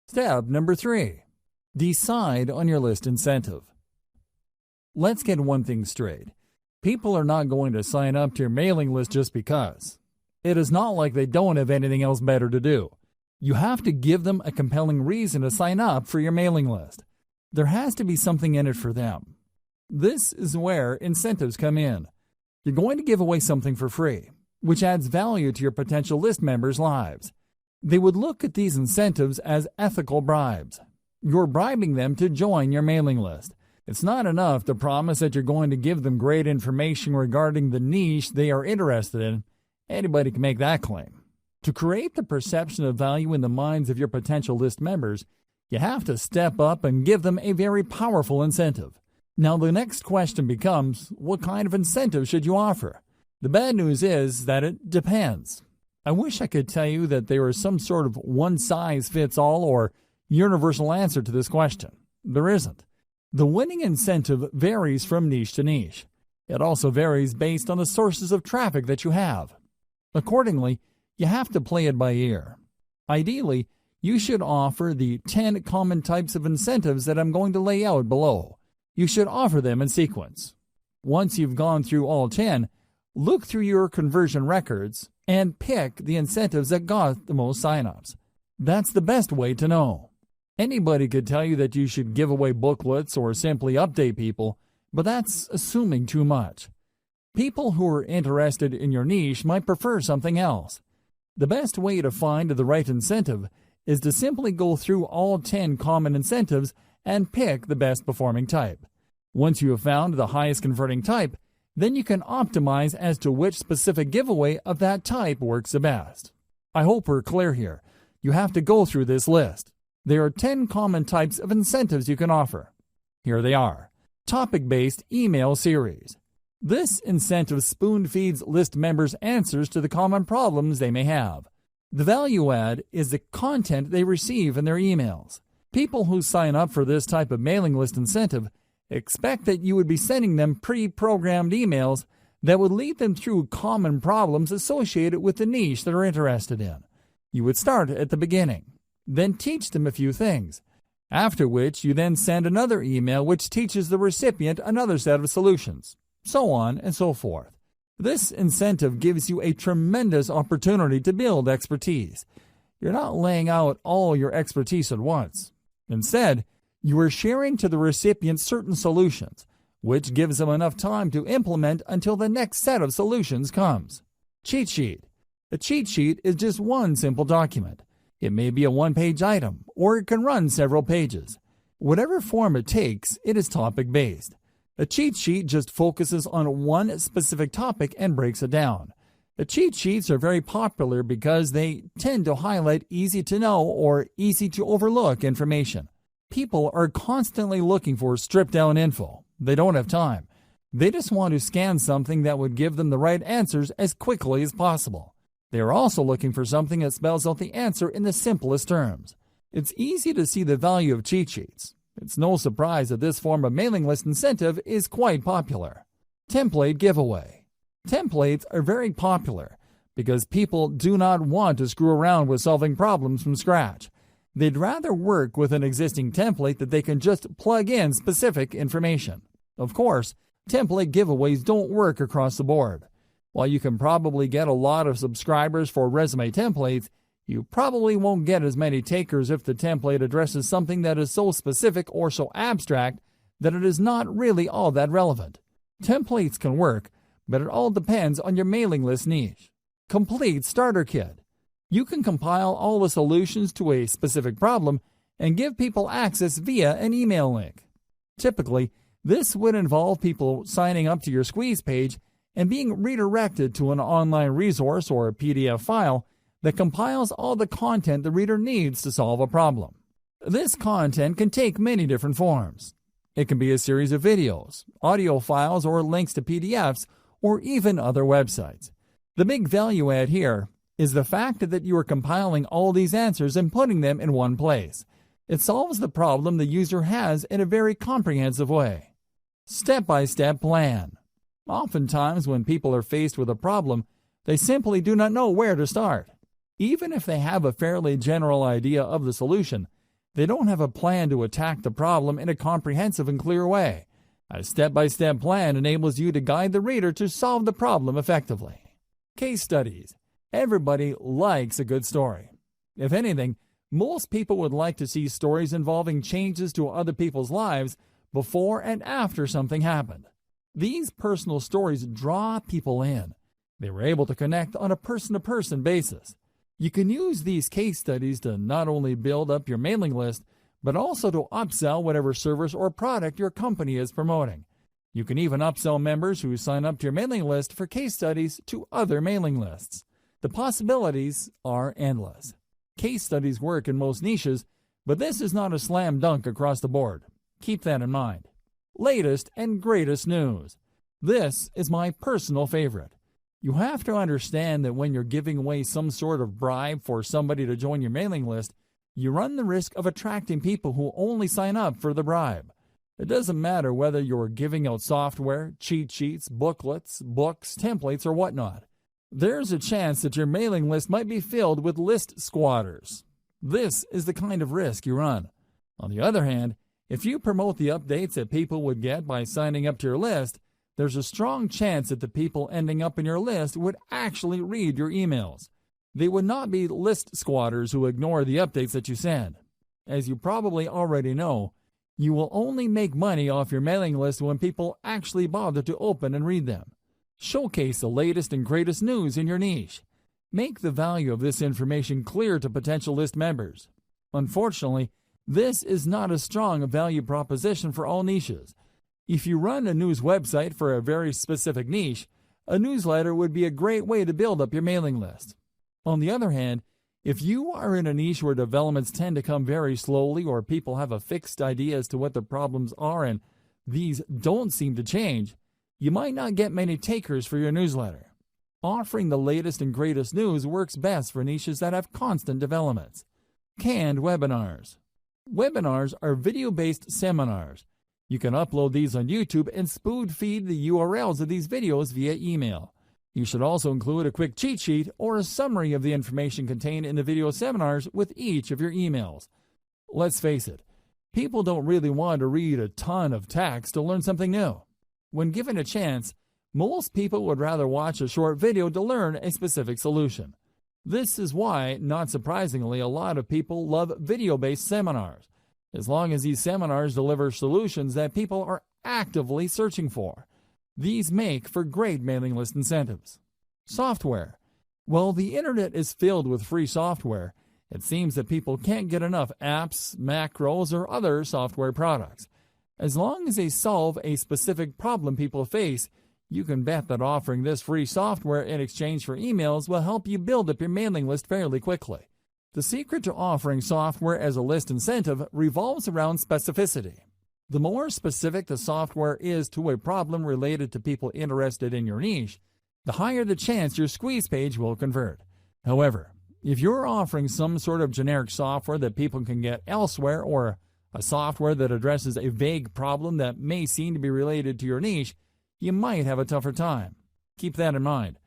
Step number 3. Decide on your list incentive. Let's get one thing straight. People are not going to sign up to your mailing list just because. It is not like they don't have anything else better to do. You have to give them a compelling reason to sign up for your mailing list. There has to be something in it for them. This is where incentives come in. You're going to give away something for free, which adds value to your potential list members' lives. They would look at these incentives as ethical bribes. You're bribing them to join your mailing list. It's not enough to promise that you're going to give them great information regarding the niche they are interested in. Anybody can make that claim. To create the perception of value in the minds of your potential list members, you have to step up and give them a very powerful incentive. Now the next question becomes, what kind of incentive should you offer? The bad news is that it depends. I wish I could tell you that there is some sort of one-size-fits-all or universal answer to this question. There isn't. The winning incentive varies from niche to niche. It also varies based on the sources of traffic that you have. Accordingly, you have to play it by ear. Ideally, you should offer the 10 common types of incentives that I'm going to lay out below. You should offer them in sequence. Once you've gone through all 10, look through your conversion records and pick the incentives that got the most signups. That's the best way to know. Anybody could tell you that you should give away booklets or simply update people, but that's assuming too much. People who are interested in your niche might prefer something else. The best way to find the right incentive is to simply go through all 10 common incentives and pick the best performing type. Once you have found the highest converting type, then you can optimize as to which specific giveaway of that type works the best. I hope we're clear here. You have to go through this list. There are 10 common types of incentives you can offer. Here they are. Topic-based email series. This incentive spoon-feeds list members answers to the common problems they may have. The value add is the content they receive in their emails. People who sign up for this type of mailing list incentive expect that you would be sending them pre-programmed emails that would lead them through common problems associated with the niche they're interested in. You would start at the beginning, then teach them a few things, after which you then send another email which teaches the recipient another set of solutions, so on and so forth. This incentive gives you a tremendous opportunity to build expertise. You're not laying out all your expertise at once. Instead, you are sharing to the recipient certain solutions, which gives them enough time to implement until the next set of solutions comes. Cheat sheet. A cheat sheet is just one simple document. It may be a one-page item, or it can run several pages. Whatever form it takes, it is topic-based. A cheat sheet just focuses on one specific topic and breaks it down. The cheat sheets are very popular because they tend to highlight easy-to-know or easy-to-overlook information. People are constantly looking for stripped-down info. They don't have time. They just want to scan something that would give them the right answers as quickly as possible. They are also looking for something that spells out the answer in the simplest terms. It's easy to see the value of cheat sheets. It's no surprise that this form of mailing list incentive is quite popular. Template giveaway. Templates are very popular because people do not want to screw around with solving problems from scratch. They'd rather work with an existing template that they can just plug in specific information. Of course, template giveaways don't work across the board. While you can probably get a lot of subscribers for resume templates, you probably won't get as many takers if the template addresses something that is so specific or so abstract that it is not really all that relevant. Templates can work, but it all depends on your mailing list niche. Complete starter kit. You can compile all the solutions to a specific problem and give people access via an email link. Typically, this would involve people signing up to your squeeze page and being redirected to an online resource or a PDF file that compiles all the content the reader needs to solve a problem. This content can take many different forms. It can be a series of videos, audio files, or links to PDFs, or even other websites. The big value add here is the fact that you are compiling all these answers and putting them in one place. It solves the problem the user has in a very comprehensive way. Step-by-step plan. Oftentimes, when people are faced with a problem, they simply do not know where to start. Even if they have a fairly general idea of the solution, They don't have a plan to attack the problem in a comprehensive and clear way. A step-by-step plan enables you to guide the reader to solve the problem effectively. Case studies. Everybody likes a good story. If anything, most people would like to see stories involving changes to other people's lives before and after something happened. These personal stories draw people in. They were able to connect on a person-to-person basis. You can use these case studies to not only build up your mailing list, but also to upsell whatever service or product your company is promoting. You can even upsell members who sign up to your mailing list for case studies to other mailing lists. The possibilities are endless. Case studies work in most niches, but this is not a slam dunk across the board. Keep that in mind. Latest and greatest news. This is my personal favorite. You have to understand that when you're giving away some sort of bribe for somebody to join your mailing list, you run the risk of attracting people who only sign up for the bribe. It doesn't matter whether you're giving out software, cheat sheets, booklets, books, templates, or whatnot. There's a chance that your mailing list might be filled with list squatters. This is the kind of risk you run. On the other hand, if you promote the updates that people would get by signing up to your list, there's a strong chance that the people ending up in your list would actually read your emails. They would not be list squatters who ignore the updates that you send. As you probably already know, you will only make money off your mailing list when people actually bother to open and read them. Showcase the latest and greatest news in your niche. Make the value of this information clear to potential list members. Unfortunately, this is not a strong value proposition for all niches. If you run a news website for a very specific niche, a newsletter would be a great way to build up your mailing list. On the other hand, if you are in a niche where developments tend to come very slowly or people have a fixed idea as to what the problems are and these don't seem to change, you might not get many takers for your newsletter. Offering the latest and greatest news works best for niches that have constant developments. Canned webinars. Webinars are video-based seminars. You can upload these on YouTube and spoon feed the URLs of these videos via email. You should also include a quick cheat sheet or a summary of the information contained in the video seminars with each of your emails. Let's face it, people don't really want to read a ton of text to learn something new. When given a chance, most people would rather watch a short video to learn a specific solution. This is why, not surprisingly, a lot of people love video-based seminars, as long as these seminars deliver solutions that people are actively searching for. These make for great mailing list incentives. Software. While the internet is filled with free software, it seems that people can't get enough apps, macros, or other software products. As long as they solve a specific problem people face, you can bet that offering this free software in exchange for emails will help you build up your mailing list fairly quickly. The secret to offering software as a list incentive revolves around specificity. The more specific the software is to a problem related to people interested in your niche, the higher the chance your squeeze page will convert. However, if you're offering some sort of generic software that people can get elsewhere or a software that addresses a vague problem that may seem to be related to your niche, you might have a tougher time. Keep that in mind.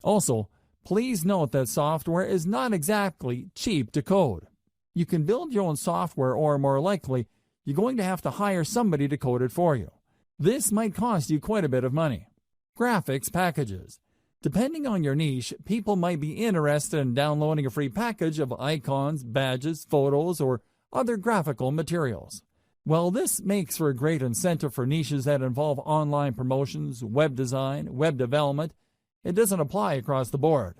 Also, please note that software is not exactly cheap to code. You can build your own software or, more likely, you're going to have to hire somebody to code it for you. This might cost you quite a bit of money. Graphics packages. Depending on your niche, people might be interested in downloading a free package of icons, badges, photos, or other graphical materials. While this makes for a great incentive for niches that involve online promotions, web design, web development, it doesn't apply across the board.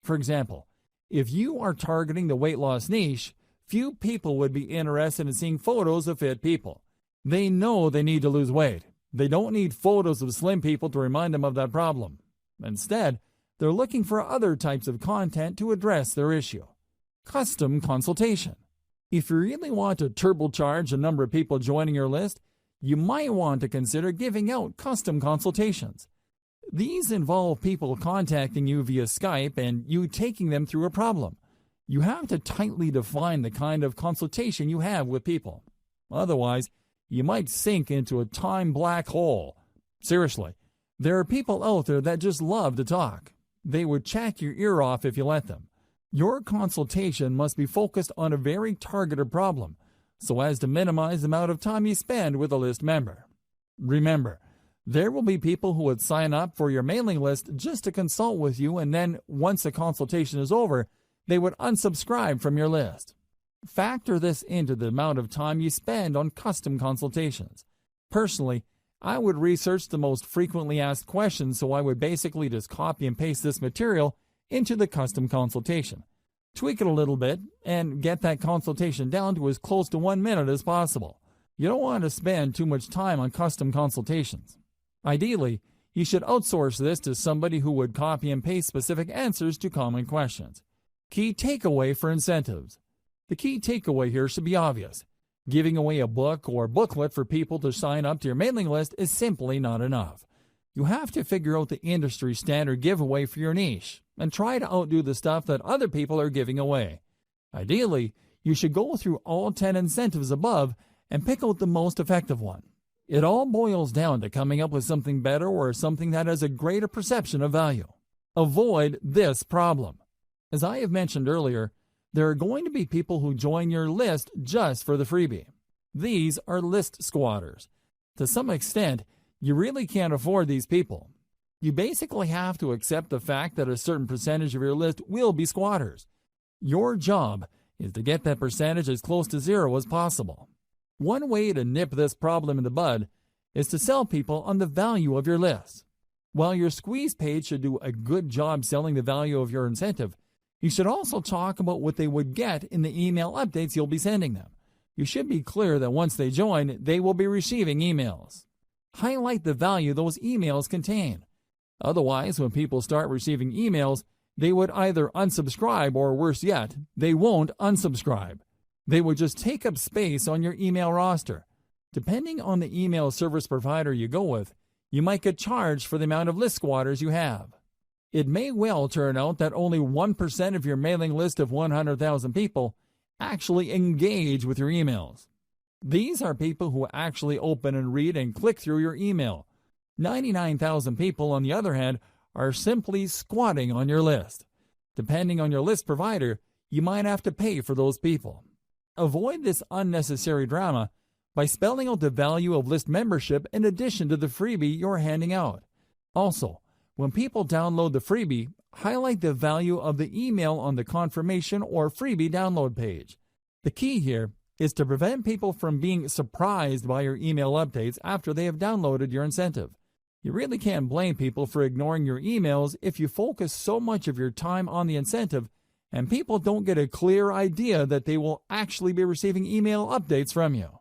For example, if you are targeting the weight loss niche, few people would be interested in seeing photos of fit people. They know they need to lose weight. They don't need photos of slim people to remind them of that problem. Instead, they're looking for other types of content to address their issue. Custom consultation. If you really want to turbocharge the number of people joining your list, you might want to consider giving out custom consultations. These involve people contacting you via Skype and you taking them through a problem. You have to tightly define the kind of consultation you have with people. Otherwise, you might sink into a time black hole. Seriously, there are people out there that just love to talk. They would chat your ear off if you let them. Your consultation must be focused on a very targeted problem, so as to minimize the amount of time you spend with a list member. Remember, there will be people who would sign up for your mailing list just to consult with you, and then once the consultation is over, they would unsubscribe from your list. Factor this into the amount of time you spend on custom consultations. Personally, I would research the most frequently asked questions, so I would basically just copy and paste this material into the custom consultation. Tweak it a little bit and get that consultation down to as close to 1 minute as possible. You don't want to spend too much time on custom consultations. Ideally, you should outsource this to somebody who would copy and paste specific answers to common questions. Key takeaway for incentives. The key takeaway here should be obvious. Giving away a book or booklet for people to sign up to your mailing list is simply not enough. You have to figure out the industry standard giveaway for your niche and try to outdo the stuff that other people are giving away. Ideally, you should go through all 10 incentives above and pick out the most effective one. It all boils down to coming up with something better or something that has a greater perception of value. Avoid this problem. As I have mentioned earlier, there are going to be people who join your list just for the freebie. These are list squatters. To some extent, you really can't afford these people. You basically have to accept the fact that a certain percentage of your list will be squatters. Your job is to get that percentage as close to zero as possible. One way to nip this problem in the bud is to sell people on the value of your list. While your squeeze page should do a good job selling the value of your incentive, you should also talk about what they would get in the email updates you'll be sending them. You should be clear that once they join, they will be receiving emails. Highlight the value those emails contain. Otherwise, when people start receiving emails, they would either unsubscribe or, worse yet, they won't unsubscribe. They would just take up space on your email roster. Depending on the email service provider you go with, you might get charged for the amount of list squatters you have. It may well turn out that only 1% of your mailing list of 100,000 people actually engage with your emails. These are people who actually open and read and click through your email. 99,000 people, on the other hand, are simply squatting on your list. Depending on your list provider, you might have to pay for those people. Avoid this unnecessary drama by spelling out the value of list membership in addition to the freebie you're handing out. Also, when people download the freebie, highlight the value of the email on the confirmation or freebie download page. The key here is to prevent people from being surprised by your email updates after they have downloaded your incentive. You really can't blame people for ignoring your emails if you focus so much of your time on the incentive and people don't get a clear idea that they will actually be receiving email updates from you.